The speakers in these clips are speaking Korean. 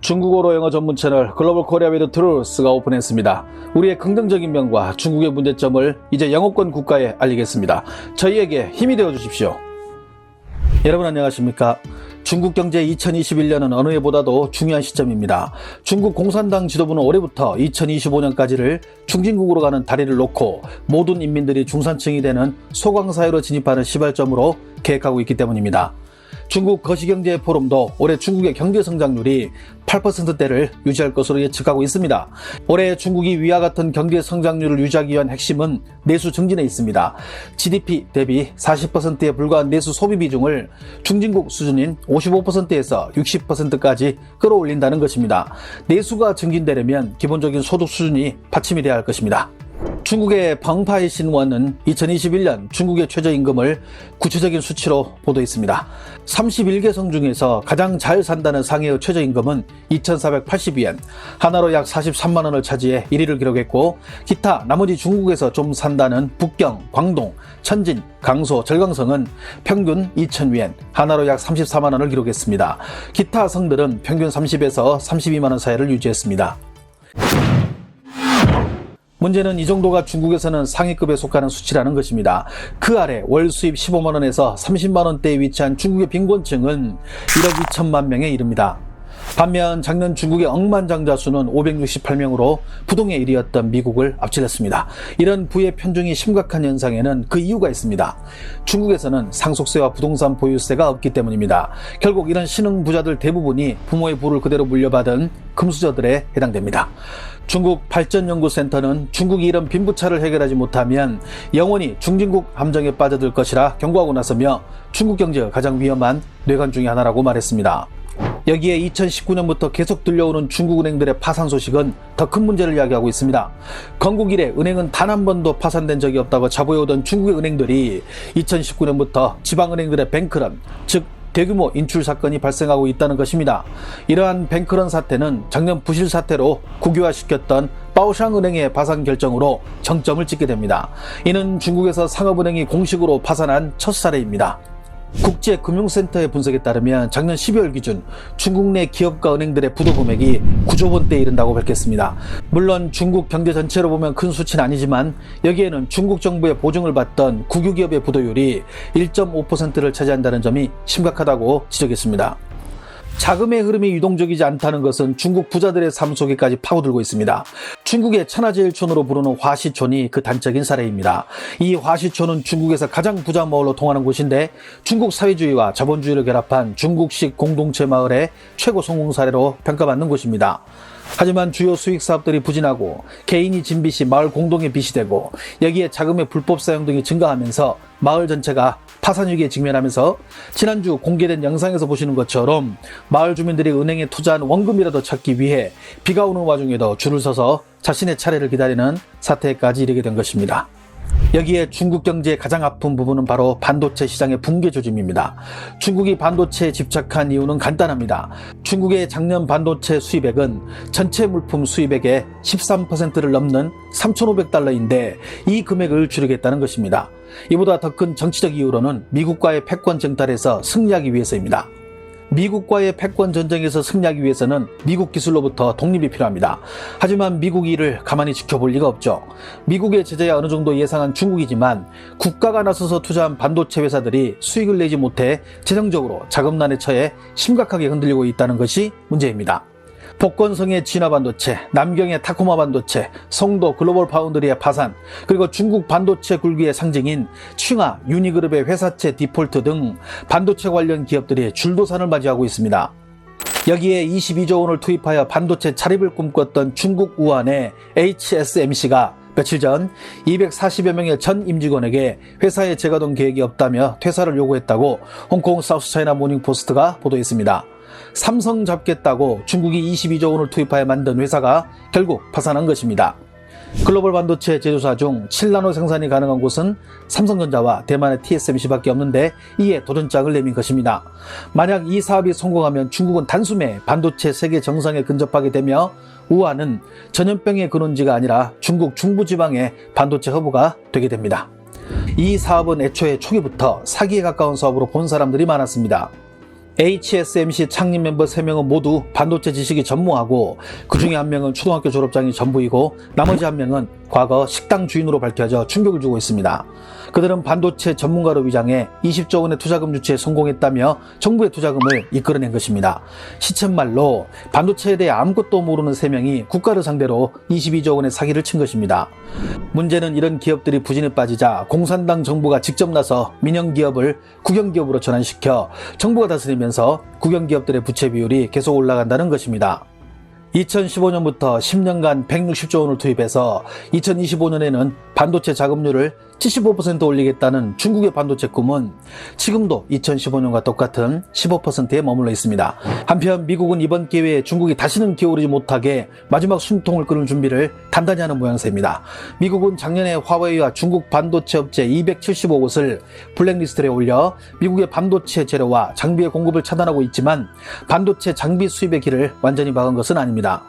중국어로 영어 전문 채널 글로벌 코리아 위드 트루스가 오픈했습니다. 우리의 긍정적인 면과 중국의 문제점을 이제 영어권 국가에 알리겠습니다. 저희에게 힘이 되어 주십시오. 여러분 안녕하십니까? 중국 경제 2021년은 어느 해보다도 중요한 시점입니다. 중국 공산당 지도부는 올해부터 2025년까지를 중진국으로 가는 다리를 놓고 모든 인민들이 중산층이 되는 소강사회로 진입하는 시발점으로 계획하고 있기 때문입니다. 중국 거시경제 포럼도 올해 중국의 경제 성장률이 8%대를 유지할 것으로 예측하고 있습니다. 올해 중국이 위와 같은 경제 성장률을 유지하기 위한 핵심은 내수 증진에 있습니다. GDP 대비 40%에 불과한 내수 소비 비중을 중진국 수준인 55%에서 60%까지 끌어올린다는 것입니다. 내수가 증진되려면 기본적인 소득 수준이 받침이 돼야 할 것입니다. 중국의 펑파이 신원은 2021년 중국의 최저임금을 구체적인 수치로 보도했습니다. 31개성 중에서 가장 잘 산다는 상해의 최저임금은 2,480위엔, 하나로 약 43만 원을 차지해 1위를 기록했고, 기타 나머지 중국에서 좀 산다는 북경, 광동, 천진, 강소, 절강성은 평균 2,000위엔, 하나로 약 34만 원을 기록했습니다. 기타 성들은 평균 30에서 32만 원 사이를 유지했습니다. 문제는 이 정도가 중국에서는 상위급에 속하는 수치라는 것입니다. 그 아래 월 수입 15만 원에서 30만 원대에 위치한 중국의 빈곤층은 1억 2천만 명에 이릅니다. 반면 작년 중국의 억만장자 수는 568명으로 부동의 1위였던 미국을 앞질렀습니다. 이런 부의 편중이 심각한 현상에는 그 이유가 있습니다. 중국에서는 상속세와 부동산 보유세가 없기 때문입니다. 결국 이런 신흥 부자들 대부분이 부모의 부를 그대로 물려받은 금수저들에 해당됩니다. 중국 발전연구센터는 중국이 이런 빈부차를 해결하지 못하면 영원히 중진국 함정에 빠져들 것이라 경고하고 나서며 중국 경제의 가장 위험한 뇌관 중의 하나라고 말했습니다. 여기에 2019년부터 계속 들려오는 중국 은행들의 파산 소식은 더 큰 문제를 야기하고 있습니다. 건국 이래 은행은 단 한 번도 파산된 적이 없다고 자부해오던 중국의 은행들이 2019년부터 지방은행들의 뱅크런, 즉 대규모 인출 사건이 발생하고 있다는 것입니다. 이러한 뱅크런 사태는 작년 부실 사태로 국유화시켰던 바오샹은행의 파산 결정으로 정점을 찍게 됩니다. 이는 중국에서 상업은행이 공식으로 파산한 첫 사례입니다. 국제금융센터의 분석에 따르면 작년 12월 기준 중국 내 기업과 은행들의 부도 금액이 9조 원대에 이른다고 밝혔습니다. 물론 중국 경제 전체로 보면 큰 수치는 아니지만 여기에는 중국 정부의 보증을 받던 국유기업의 부도율이 1.5%를 차지한다는 점이 심각하다고 지적했습니다. 자금의 흐름이 유동적이지 않다는 것은 중국 부자들의 삶 속에까지 파고들고 있습니다. 중국의 천하제일촌으로 부르는 화시촌이 그 단적인 사례입니다. 이 화시촌은 중국에서 가장 부자 마을로 통하는 곳인데 중국 사회주의와 자본주의를 결합한 중국식 공동체 마을의 최고 성공 사례로 평가받는 곳입니다. 하지만 주요 수익 사업들이 부진하고 개인이 진 빚이 마을 공동의 빚이 되고 여기에 자금의 불법 사용 등이 증가하면서 마을 전체가 파산 위기에 직면하면서 지난주 공개된 영상에서 보시는 것처럼 마을 주민들이 은행에 투자한 원금이라도 찾기 위해 비가 오는 와중에도 줄을 서서 자신의 차례를 기다리는 사태까지 이르게 된 것입니다. 여기에 중국 경제의 가장 아픈 부분은 바로 반도체 시장의 붕괴 조짐입니다. 중국이 반도체에 집착한 이유는 간단합니다. 중국의 작년 반도체 수입액은 전체 물품 수입액의 13%를 넘는 3,500달러인데 이 금액을 줄이겠다는 것입니다. 이보다 더 큰 정치적 이유로는 미국과의 패권 정탈에서 승리하기 위해서입니다. 미국과의 패권 전쟁에서 승리하기 위해서는 미국 기술로부터 독립이 필요합니다. 하지만 미국이 이를 가만히 지켜볼 리가 없죠. 미국의 제재야 어느 정도 예상한 중국이지만 국가가 나서서 투자한 반도체 회사들이 수익을 내지 못해 재정적으로 자금난에 처해 심각하게 흔들리고 있다는 것이 문제입니다. 복건성의 진화 반도체, 남경의 타코마 반도체, 성도 글로벌 파운드리의 파산, 그리고 중국 반도체 굴기의 상징인 칭화, 유니그룹의 회사채 디폴트 등 반도체 관련 기업들이 줄도산을 맞이하고 있습니다. 여기에 22조 원을 투입하여 반도체 자립을 꿈꿨던 중국 우한의 HSMC가 며칠 전 240여 명의 전 임직원에게 회사에 재가동 계획이 없다며 퇴사를 요구했다고 홍콩 사우스차이나 모닝포스트가 보도했습니다. 삼성 잡겠다고 중국이 22조 원을 투입하여 만든 회사가 결국 파산한 것입니다. 글로벌 반도체 제조사 중 7나노 생산이 가능한 곳은 삼성전자와 대만의 TSMC밖에 없는데 이에 도전장을 내민 것입니다. 만약 이 사업이 성공하면 중국은 단숨에 반도체 세계 정상에 근접하게 되며 우한은 전염병의 근원지가 아니라 중국 중부지방의 반도체 허브가 되게 됩니다. 이 사업은 애초에 초기부터 사기에 가까운 사업으로 본 사람들이 많았습니다. HSMC 창립 멤버 3명은 모두 반도체 지식이 전무하고 그 중에 한 명은 초등학교 졸업장이 전부이고 나머지 한 명은 과거 식당 주인으로 밝혀져 충격을 주고 있습니다. 그들은 반도체 전문가로 위장해 20조 원의 투자금 유치에 성공했다며 정부의 투자금을 이끌어낸 것입니다. 시쳇말로 반도체에 대해 아무것도 모르는 3명이 국가를 상대로 22조 원의 사기를 친 것입니다. 문제는 이런 기업들이 부진에 빠지자 공산당 정부가 직접 나서 민영기업을 국영기업으로 전환시켜 정부가 다스리면서 국영기업들의 부채 비율이 계속 올라간다는 것입니다. 2015년부터 10년간 160조 원을 투입해서 2025년에는 반도체 자금률을 75% 올리겠다는 중국의 반도체 꿈은 지금도 2015년과 똑같은 15%에 머물러 있습니다. 한편 미국은 이번 기회에 중국이 다시는 기어오르지 못하게 마지막 숨통을 끊을 준비를 단단히 하는 모양새입니다. 미국은 작년에 화웨이와 중국 반도체 업체 275곳을 블랙리스트에 올려 미국의 반도체 재료와 장비의 공급을 차단하고 있지만 반도체 장비 수입의 길을 완전히 막은 것은 아닙니다.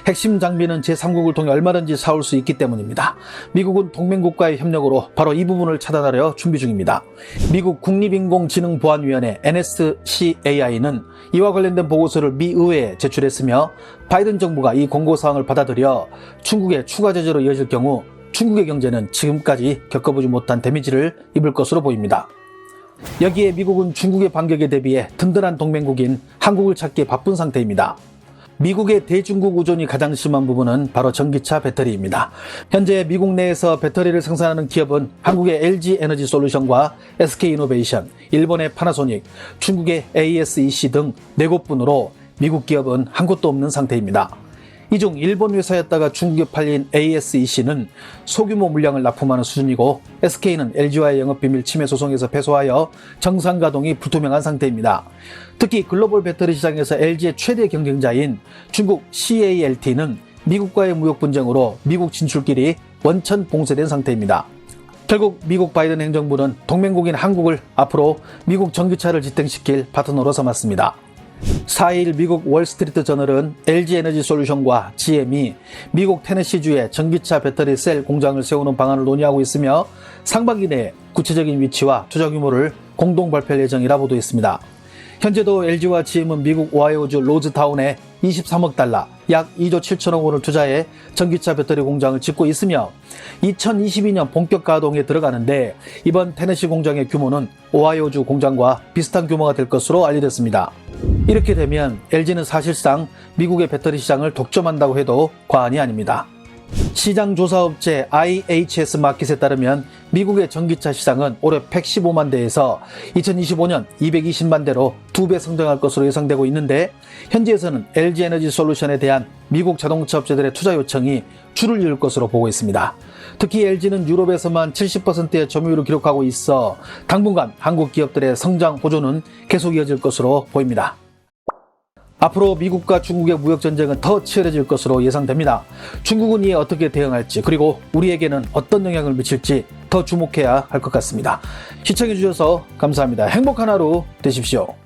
핵심 장비는 제3국을 통해 얼마든지 사올 수 있기 때문입니다. 미국은 동맹국가의 협력으로 바로 이 부분을 차단하려 준비 중입니다. 미국 국립인공지능보안위원회 NSCAI는 이와 관련된 보고서를 미 의회에 제출했으며 바이든 정부가 이 권고사항을 받아들여 중국의 추가 제재로 이어질 경우 중국의 경제는 지금까지 겪어보지 못한 데미지를 입을 것으로 보입니다. 여기에 미국은 중국의 반격에 대비해 든든한 동맹국인 한국을 찾기에 바쁜 상태입니다. 미국의 대중국 의존이 가장 심한 부분은 바로 전기차 배터리입니다. 현재 미국 내에서 배터리를 생산하는 기업은 한국의 LG 에너지 솔루션과 SK 이노베이션, 일본의 파나소닉, 중국의 ASEC 등 4곳뿐으로 미국 기업은 한 곳도 없는 상태입니다. 이 중 일본 회사였다가 중국에 팔린 ASEC는 소규모 물량을 납품하는 수준이고 SK는 LG와의 영업비밀 침해 소송에서 패소하여 정상 가동이 불투명한 상태입니다. 특히 글로벌 배터리 시장에서 LG의 최대 경쟁자인 중국 CALT는 미국과의 무역 분쟁으로 미국 진출길이 원천 봉쇄된 상태입니다. 결국 미국 바이든 행정부는 동맹국인 한국을 앞으로 미국 전기차를 지탱시킬 파트너로 삼았습니다. 4일 미국 월스트리트 저널은 LG 에너지 솔루션과 GM이 미국 테네시주에 전기차 배터리 셀 공장을 세우는 방안을 논의하고 있으며 상반기 내에 구체적인 위치와 투자 규모를 공동 발표할 예정이라 보도했습니다. 현재도 LG와 GM은 미국 오하이오주 로즈타운에 23억 달러, 약 2조 7천억 원을 투자해 전기차 배터리 공장을 짓고 있으며 2022년 본격 가동에 들어가는데 이번 테네시 공장의 규모는 오하이오주 공장과 비슷한 규모가 될 것으로 알려졌습니다. 이렇게 되면 LG는 사실상 미국의 배터리 시장을 독점한다고 해도 과언이 아닙니다. 시장 조사업체 IHS 마켓에 따르면 미국의 전기차 시장은 올해 115만 대에서 2025년 220만 대로 2배 성장할 것으로 예상되고 있는데 현지에서는 LG 에너지 솔루션에 대한 미국 자동차 업체들의 투자 요청이 줄을 이을 것으로 보고 있습니다. 특히 LG는 유럽에서만 70%의 점유율을 기록하고 있어 당분간 한국 기업들의 성장 호조는 계속 이어질 것으로 보입니다. 앞으로 미국과 중국의 무역전쟁은 더 치열해질 것으로 예상됩니다. 중국은 이에 어떻게 대응할지 그리고 우리에게는 어떤 영향을 미칠지 더 주목해야 할 것 같습니다. 시청해주셔서 감사합니다. 행복한 하루 되십시오.